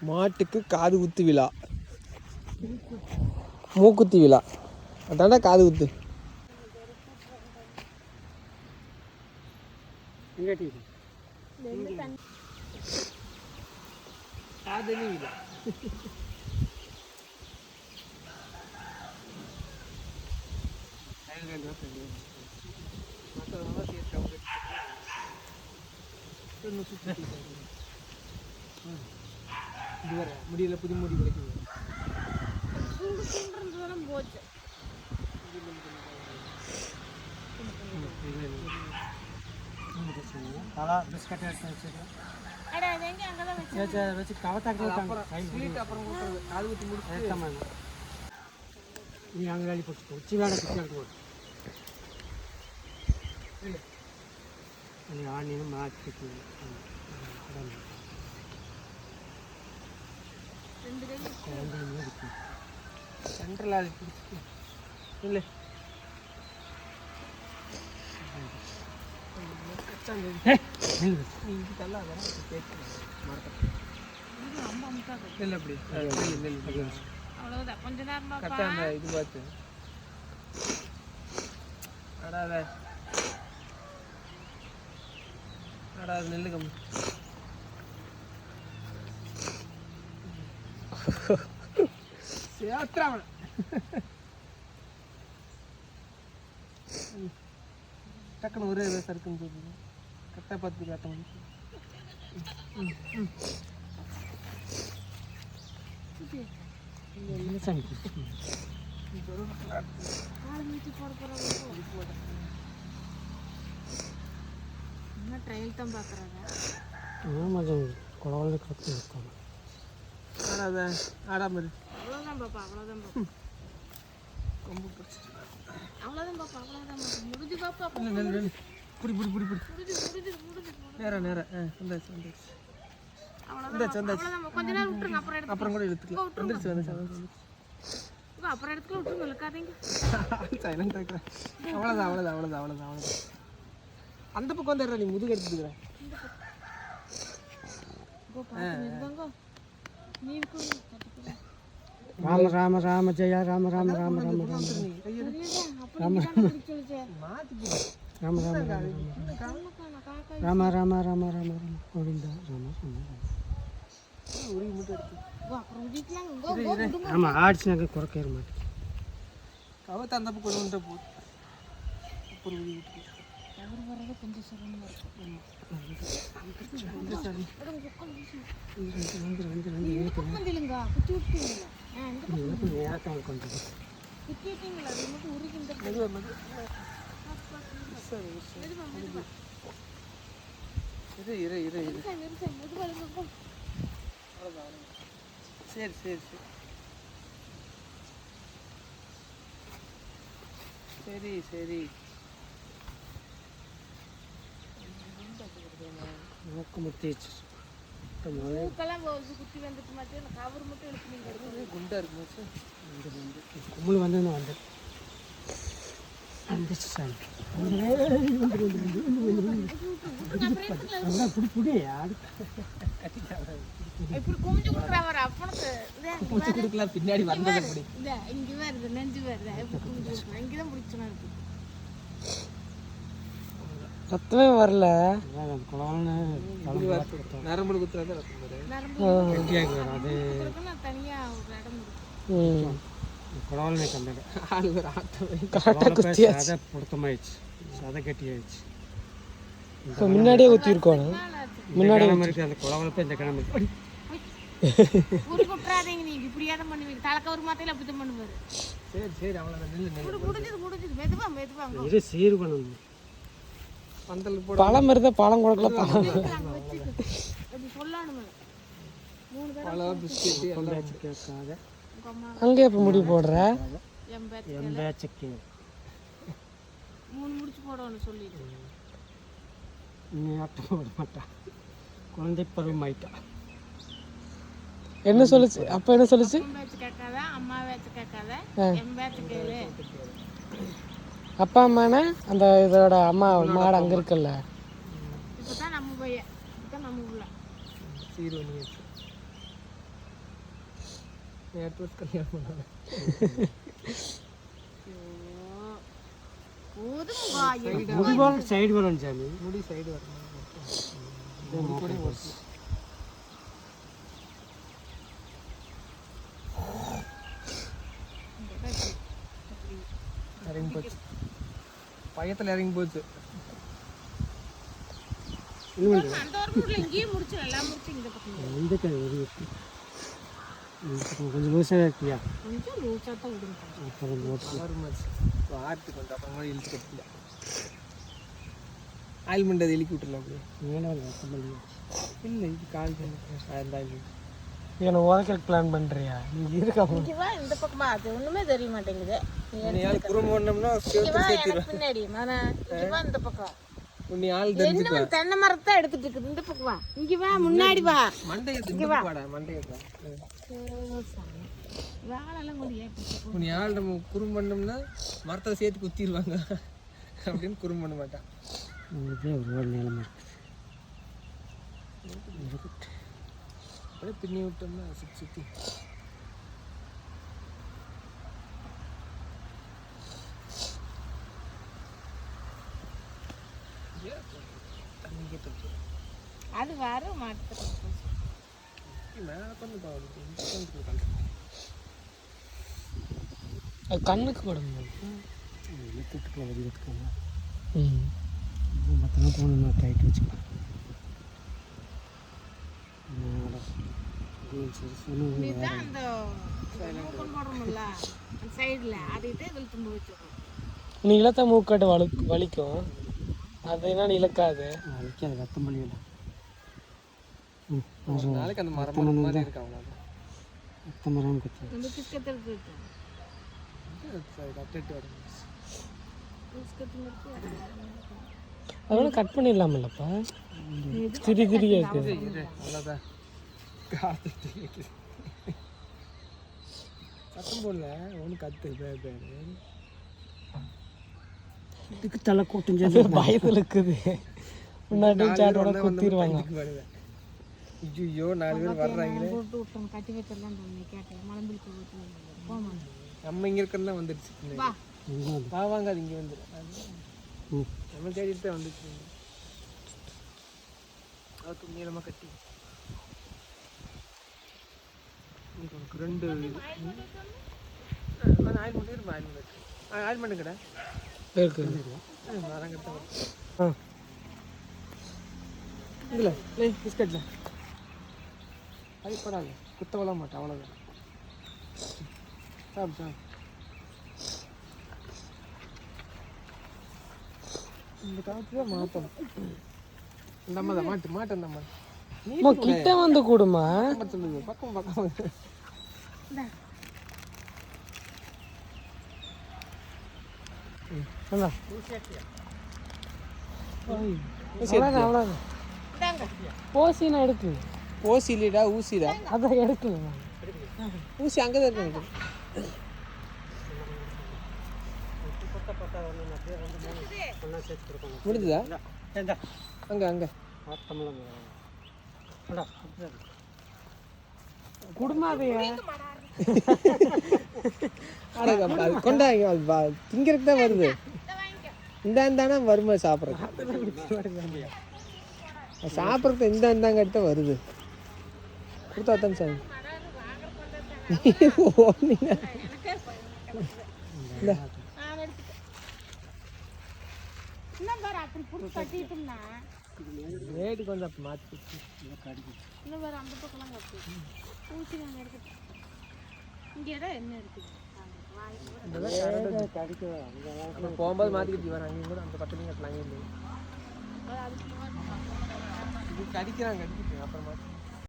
மாட்டுக்கு காது குத்து விழா, மூக்குத்தி விழா, அதாண்டா காது குத்து. காதலி விழா. முடியல, புது முடி கிடைக்குது. பிஸ்கட் வச்சு நீ அங்கே வேலை போட்டு உச்சி வேலை போட்டு ஆனியனும் மாற்றி சென்ட்ரல் ஆளி பிடிச்சி இல்லை இல்லை அப்படி கரெக்டாக இது பார்த்து அடாத அடாது நெல்லு கம்மி சேத்திராமன் டக்குன்னு ஒரே சருக்குன்னு போகுது. கரெக்டாக பார்த்து காட்ட முடியும். ட்ரையல் தான் பார்க்குறாங்க. குழந்தை கற்று இருக்காங்க. ஆடாத ஆடாம அவ்வளோதான் பாப்பா, அவ்வளோதான் பாப்பா, ரொம்ப பிடிச்சிட்டு அவ்வளோதான் பாப்பா, அவ்வளோதான் பாப்பா, முடிஞ்சு பாப்பா. புடி புடி புடி புடி நேரம் நேரம் வந்துச்சு வந்துச்சு. கொஞ்ச நேரம் விட்டுருங்க, அப்புறம் கூட எடுத்துக்கலாம். வந்துருச்சு வந்துச்சு அப்புறம் எடுத்துக்கலாம், விட்டுருங்க, இழுக்காதீங்க. அவ்வளோதான் அவ்வளோதான் அவ்வளோதான் அவ்வளோதான் அவ்வளோதான். அந்த பக்கம் வந்துடுற, நீ முதுகு எடுத்துக்கிறேன். ராம ராம ராம ஜெயா ராம ராம ராம ராம ராம ராம ராம ராம ராம ராம ராம கோவிந்தா ராம ஆமாம் ஆடிச்சுனாக்க குறைக்க மாட்டேன். கவத்தை அந்த பக்கம் கொண்டு வந்துட்டு போகுது. அப்புறம் கொஞ்சம் சிரமமாக இருக்கும். சரி சரி சரி சரி முத்திச்சு குண்டா இருக்கு. கும்பல் வந்து வந்து பின்னாடி வந்தது ரத்தமே வரல. நரம்பு குத்துறது குழந்தை கண்டது பொருத்தமாயிடுச்சு. சதை கட்டி ஆயிடுச்சு. இப்போ முன்னாடியே ஊற்றி இருக்கோம். முன்னாடி இருக்கு அந்த குழந்தை போய் இந்த கிழமை சரி சரி அவ்வளோதான். சீர் பண்ணணும். பழம் இருந்தால் பழம் கொடுக்கல. பழம் கேட்காத அங்கே இப்போ முடி போடுற போட மாட்டா. குழந்தை பருவம் ஆயிட்டா. என்ன சொல்லுச்சு அப்போ? என்ன சொல்லுச்சு? அப்பா அம்மானா அந்த இதோட அம்மா மாடு அங்கே இருக்குல்ல. 0 years. நேற்று கல்யாணம் பண்ணாங்க. போதும் சைடு வரணும் சாமி, முடி சைடு வரணும். இறங்கி போச்சு, பயத்தில் இறங்கி போச்சு. அந்த ஒரு மூட்ல இங்கேயே முடிச்சு எல்லாம் முடிச்சு இந்த பக்கம் கொஞ்சம் லூஸாக இருக்கியா? கொஞ்சம் லூஸாக தான் விடுங்க. அப்புறம் ஆட்டு கொஞ்சம் அப்புறமா இழுத்து கட்டில ஆயில் பண்ணுறது இழுக்கி விட்டுலாம் அப்படியே. இல்லை இது கால் பண்ணி என்ன உதக்க பிளான் பண்ணுறியா? நீ இருக்கா இந்த பக்கமா அது ஒண்ணுமே தெரிய மாட்டேங்குது. குறும்பு பண்ணோம்னா பின்னாடி இந்த பக்கம் உன்னை ஆள் என்ன தென்னை மரத்தை எடுத்துட்டு இருக்குது. இந்த பக்கம் வா, இங்க வா, முன்னாடி வா. உன்னை ஆள் நம்ம குறும்பு பண்ணோம்னா மரத்தை சேர்த்து குத்திடுவாங்க அப்படின்னு குறும்பு பண்ண மாட்டான். அப்படியே பின்னி விட்டோம்னா சுற்றி சுற்றி அது வர மாட்டேன். கண்ணுக்கு போடணும். மற்றெல்லாம் போகணும்னா டைட் வச்சுக்கலாம். நீ இழத்த மூக்காட்டு வலிக்கும், அது என்ன இழக்காது, வலிக்காது. ரத்தம் வலியில் நாளைக்கு அந்த மரம் மாதிரி இருக்கு. அவ்வளோ ரத்த மரம் அதெல்லாம் கட் பண்ணிடலாமல்லப்பா, திரி திரியா இருக்குது. அவ்வளோதான் சத்தம் போடல ஒன்று கத்து இதுக்கு தலை கூட்டம் பயத்தில் இருக்குது. முன்னாடி சாட்டோட குத்திடுவாங்க. ஐயோ 4 பேர் வர்றாங்களே. கட்டி வச்சிடலாம் கேட்டேன். மலம்பிலுக்கு நம்ம இங்கே இருக்கிறதா வந்துடுச்சு. வாங்க அது இங்கே வந்துடு. நம்ம தேடிட்டு தான் வந்துச்சு. அதுக்கு நீளமாக கட்டி ரெண்டு ஆயில் மட்டும் இருப்பா. ஆயில் மட்டும் கடை இருக்கு. மரம் கட்ட இல்லை பிஸ்கட்டில் அது படாது, குத்தவள மாட்டேன். அவ்வளோதான். சாப்பிட்டா இந்த காலத்துல மாற்றணும். நம்ம தான் மாட்டேன். நம்ம கிட்ட வந்து கூடுமா சொல்லுங்க. பக்கம் அவ்வளோதான். ஓசினா எடுக்கு. ஓசி இல்லைடா, ஊசிடா. அதான் எடுக்கணும். ஊசி அங்கே தான் இருக்கு. முடிஞ்சுதா? அங்கே அங்கே குடும்பாதையா கொண்டாங்க. திங்கிறதுக்கு தான் வருது. இந்தாண்டானா வருமா சாப்பிட்றது? சாப்பிட்றது இந்தாங்க எடுத்த வருது. கொடுத்தா தான் சார். ரேட்டு கொஞ்சம் அப்போ மாற்றி போகும்போது மாற்றிக்கிட்டு வர அங்கேயும் கூட அந்த பக்கத்துலையும் கட்டலாம். அங்கே இல்லை கடிக்கிறாங்க அப்புறம் மாற்றி